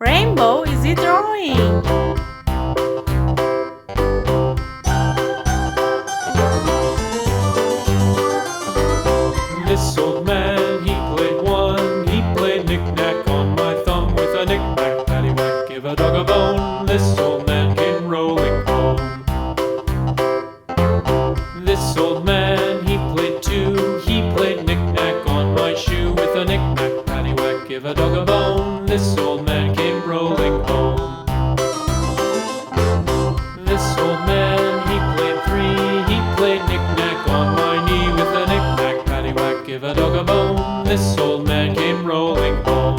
Rainbow is he drawing? This old man, he played one. He played knick-knack on my thumb with a knick-knack, paddywhack, give a dog a bone. This old man came rolling home. This old man, he played two. He played knick-knack on my shoe with a knick-knack, paddywhack, give a dog a bone. This old man came rolling home. This old man, he played three. He played knick-knack on my knee with a knick-knack, paddywhack, give a dog a bone. This old man came rolling home.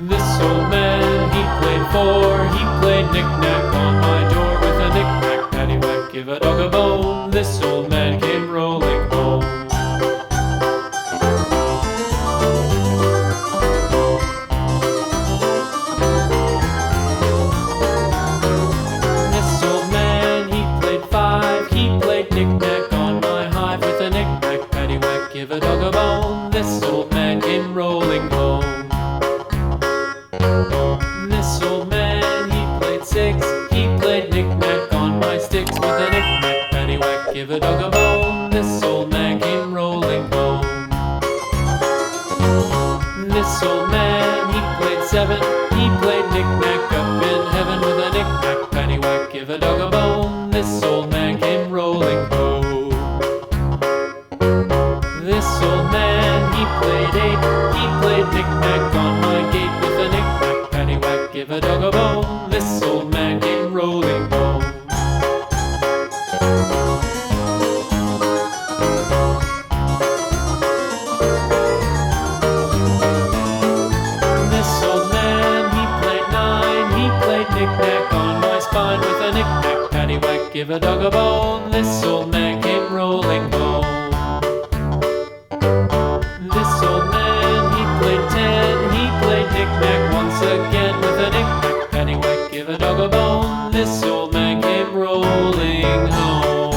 This old man, he played four. He played knick-knack on my door with a knick-knack, paddywhack, give a dog a bone. This old man came rolling home. This old man, he played five. He played knick-knack on my hive with a knick-knack, paddywhack, give a dog a bone. This old man came rolling home. This old man, he played six. He played knick-knack on my sticks with a knick-knack, paddywhack, give a dog a bone. This old man came rolling home. This old man, he played seven. He played knick-knack up in heaven with a knick-knack, paddywhack, give a dog a bone. This old man came rolling home. This old man, he played eight. He played knick-knack on my gate with a knick-knack, paddywhack, give a dog a bone. This old man came rolling home. This old man, he played nine. He played knick-knack on my spine with a knick-knack, paddywhack, give a dog a bone. This old man came rolling home. This old man, he played ten. He played knick-knack once again with a knick-knack, paddywhack, give a dog a bone. This old man came rolling home.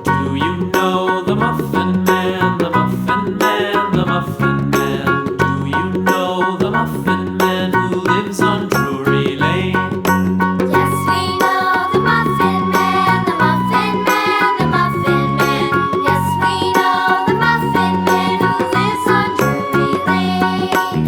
Do you know the Muffin Man, the Muffin Man, the Muffin Man? Do you know the Muffin Man who lives on Drury Lane? Yes, we know the Muffin Man, the Muffin Man, the Muffin Man. Yes, we know the Muffin Man who lives on Drury Lane.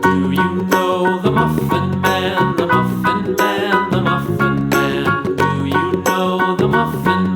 Do you know the Muffin Man, the Muffin Man, the Muffin Man? Do you know the Muffin